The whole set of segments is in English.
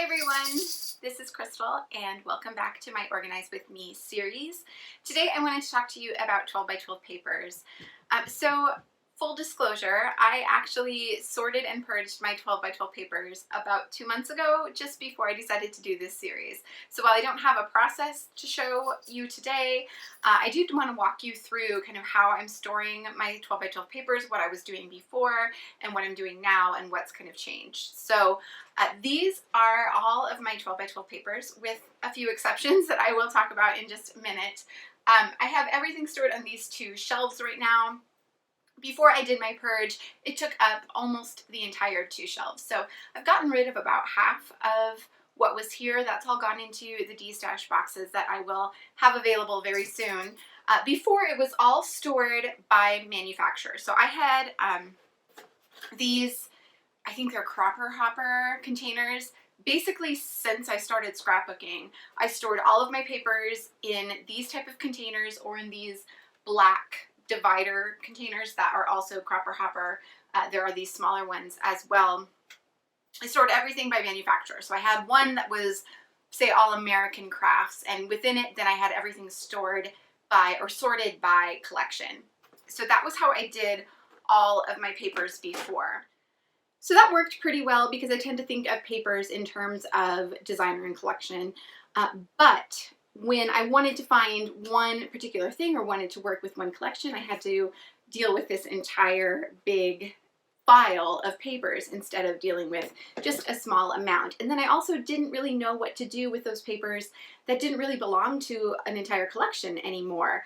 Hi everyone, this is Crystal and welcome back to my Organize With Me series. Today I wanted to talk to you about 12 by 12 papers. Full disclosure, I actually sorted and purged my 12 by 12 papers about 2 months ago, just before I decided to do this series. So while I don't have a process to show you today, I do want to walk you through kind of how I'm storing my 12 by 12 papers, what I was doing before, and what I'm doing now, and what's kind of changed. So these are all of my 12 by 12 papers, with a few exceptions that I will talk about in just a minute. I have everything stored on these two shelves right now. Before I did my purge, it took up almost the entire 2 shelves. So I've gotten rid of about half of what was here. That's all gone into the D-stash boxes that I will have available very soon. Before, it was all stored by manufacturer. So I had these, I think they're Cropper Hopper containers. Basically, since I started scrapbooking, I stored all of my papers in these type of containers or in these black divider containers that are also Cropper Hopper. There are these smaller ones as well. I stored everything by manufacturer. So I had one that was, say, all American crafts, and within it then I had everything stored by or sorted by collection. So that was how I did all of my papers before. So that worked pretty well because I tend to think of papers in terms of designer and collection. But when I wanted to find one particular thing or wanted to work with one collection, I had to deal with this entire big file of papers instead of dealing with just a small amount. And then I also didn't really know what to do with those papers that didn't really belong to an entire collection anymore.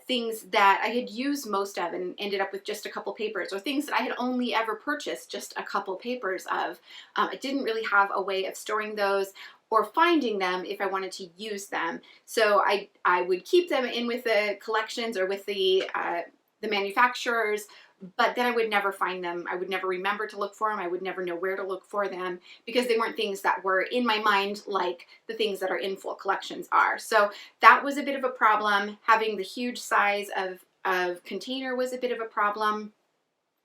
Things that I had used most of and ended up with just a couple papers, or things that I had only ever purchased just a couple papers of. I didn't really have a way of storing those or finding them if I wanted to use them. So I would keep them in with the collections or with the manufacturers, but then I would never find them. I would never remember to look for them. I would never know where to look for them because they weren't things that were in my mind like the things that are in full collections are. So that was a bit of a problem. Having the huge size of container was a bit of a problem.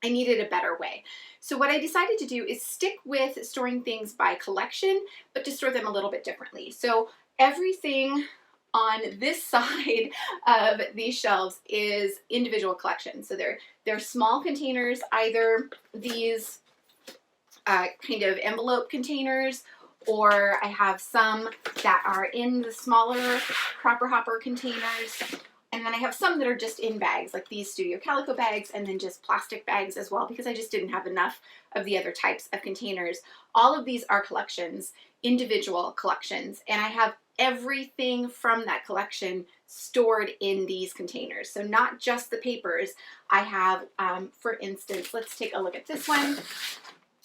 I needed a better way. So what I decided to do is stick with storing things by collection, but to store them a little bit differently. So everything on this side of these shelves is individual collections. So they're small containers, either these kind of envelope containers, or I have some that are in the smaller Cropper Hopper containers. And then I have some that are just in bags, like these Studio Calico bags, and then just plastic bags as well, because I just didn't have enough of the other types of containers. All of these are collections, individual collections, and I have everything from that collection stored in these containers. So not just the papers. I have, for instance, let's take a look at this one.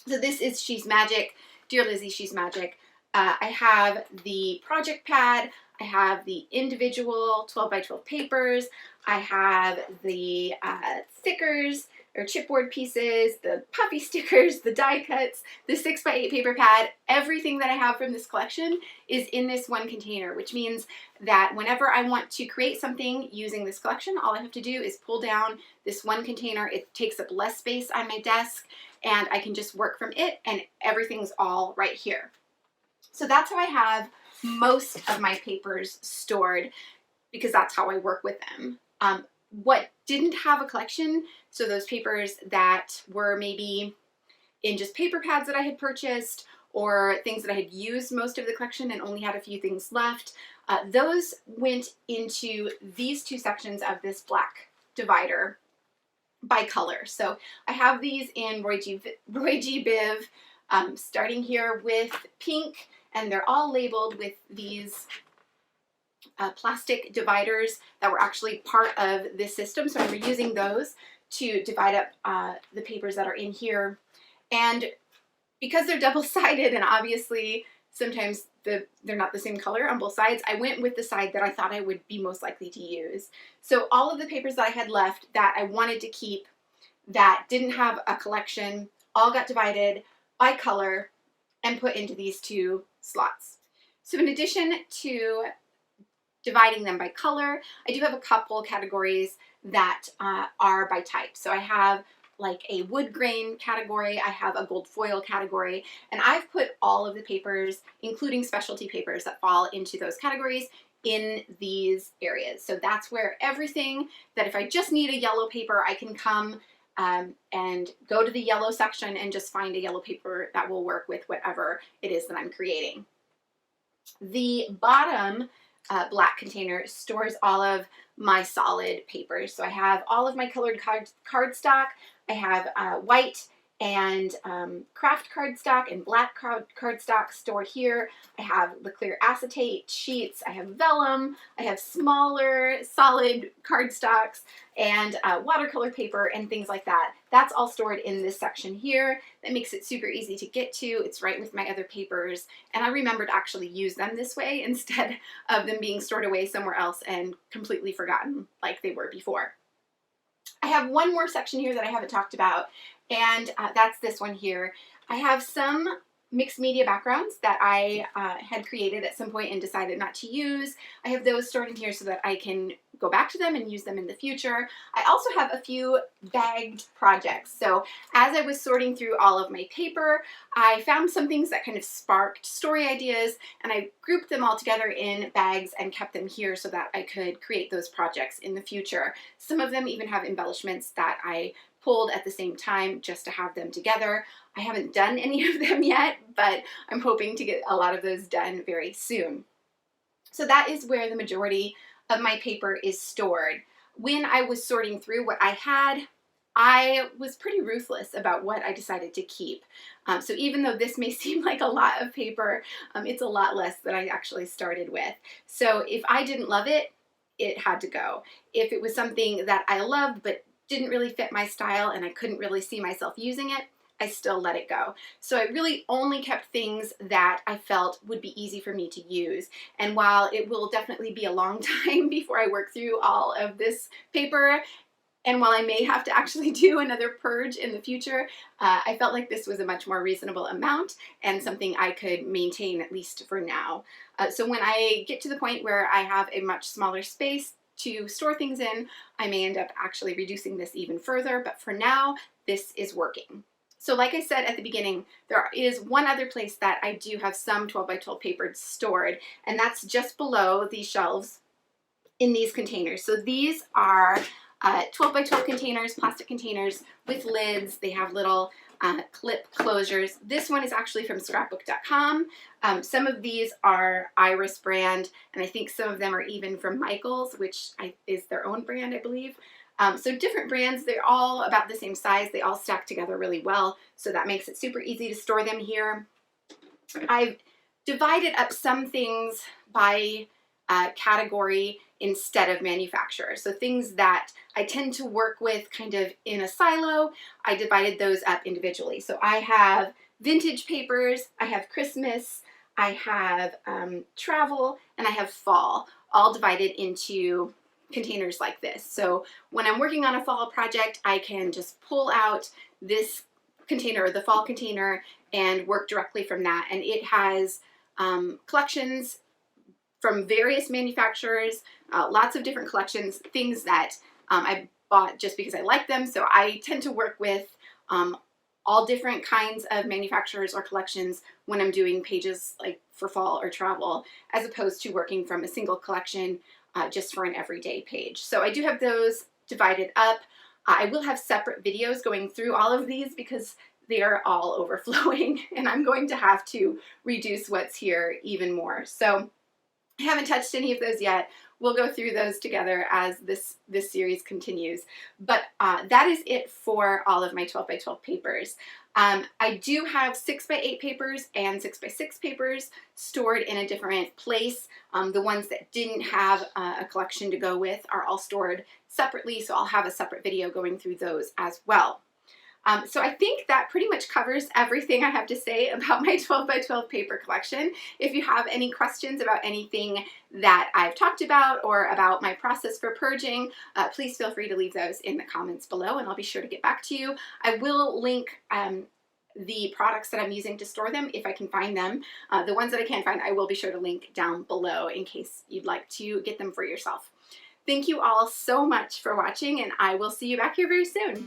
So this is She's Magic, Dear Lizzie, She's Magic. I have the project pad. I have the individual 12 by 12 papers. I have the stickers or chipboard pieces, the puffy stickers, the die cuts, the 6 by 8 paper pad. Everything that I have from this collection is in this one container, which means that whenever I want to create something using this collection, all I have to do is pull down this one container. It takes up less space on my desk, and I can just work from it, and everything's all right here. So that's how I have most of my papers stored, because that's how I work with them. What didn't have a collection, so those papers that were maybe in just paper pads that I had purchased, or things that I had used most of the collection and only had a few things left, those went into these 2 sections of this black divider by color. So I have these in Roy G. Biv, starting here with pink, and they're all labeled with these plastic dividers that were actually part of this system. So I'm reusing those to divide up the papers that are in here. And because they're double-sided and obviously sometimes they're not the same color on both sides, I went with the side that I thought I would be most likely to use. So all of the papers that I had left that I wanted to keep that didn't have a collection all got divided by color and put into these 2 slots. So in addition to dividing them by color, I do have a couple categories that are by type. So I have like a wood grain category, I have a gold foil category, and I've put all of the papers, including specialty papers that fall into those categories, in these areas. So that's where everything that if I just need a yellow paper, I can come and go to the yellow section and just find a yellow paper that will work with whatever it is that I'm creating. The bottom black container stores all of my solid papers. So I have all of my colored cardstock. I have white and craft cardstock and black cardstock stored here. I have the clear acetate sheets. I have vellum. I have smaller solid cardstocks and watercolor paper and things like that. That's all stored in this section here. That makes it super easy to get to. It's right with my other papers, and I remembered to actually use them this way instead of them being stored away somewhere else and completely forgotten like they were before. I have one more section here that I haven't talked about, and that's this one here. I have some mixed media backgrounds that I had created at some point and decided not to use. I have those stored in here so that I can go back to them and use them in the future. I also have a few bagged projects. So as I was sorting through all of my paper, I found some things that kind of sparked story ideas, and I grouped them all together in bags and kept them here so that I could create those projects in the future. Some of them even have embellishments that I pulled at the same time just to have them together. I haven't done any of them yet, but I'm hoping to get a lot of those done very soon. So that is where the majority of my paper is stored. When I was sorting through what I had, I was pretty ruthless about what I decided to keep. So even though this may seem like a lot of paper, it's a lot less than I actually started with. So if I didn't love it, it had to go. If it was something that I loved but didn't really fit my style and I couldn't really see myself using it, I still let it go. So I really only kept things that I felt would be easy for me to use. And while it will definitely be a long time before I work through all of this paper, and while I may have to actually do another purge in the future, I felt like this was a much more reasonable amount and something I could maintain at least for now. So when I get to the point where I have a much smaller space to store things in, I may end up actually reducing this even further, but for now, this is working. So like I said at the beginning, there is one other place that I do have some 12 by 12 paper stored, and that's just below these shelves in these containers. So these are 12 by 12 containers, plastic containers with lids. They have little clip closures. This one is actually from scrapbook.com. Some of these are Iris brand, and I think some of them are even from Michaels, which is their own brand, I believe. So different brands, they're all about the same size. They all stack together really well, so that makes it super easy to store them here. I've divided up some things by category instead of manufacturer. So things that I tend to work with kind of in a silo, I divided those up individually. So I have vintage papers, I have Christmas, I have travel, and I have fall, all divided into containers like this. So when I'm working on a fall project, I can just pull out this container, or the fall container, and work directly from that. And it has collections from various manufacturers, lots of different collections, things that I bought just because I like them. So I tend to work with all different kinds of manufacturers or collections when I'm doing pages like for fall or travel, as opposed to working from a single collection just for an everyday page. So I do have those divided up. I will have separate videos going through all of these because they are all overflowing, and I'm going to have to reduce what's here even more. So I haven't touched any of those yet. We'll go through those together as this series continues. But that is it for all of my 12 by 12 papers. I do have 6 by 8 papers and 6 by 6 papers stored in a different place. The ones that didn't have a collection to go with are all stored separately, so I'll have a separate video going through those as well. So I think that pretty much covers everything I have to say about my 12 by 12 paper collection. If you have any questions about anything that I've talked about or about my process for purging, please feel free to leave those in the comments below, and I'll be sure to get back to you. I will link the products that I'm using to store them if I can find them. The ones that I can't find, I will be sure to link down below in case you'd like to get them for yourself. Thank you all so much for watching, and I will see you back here very soon.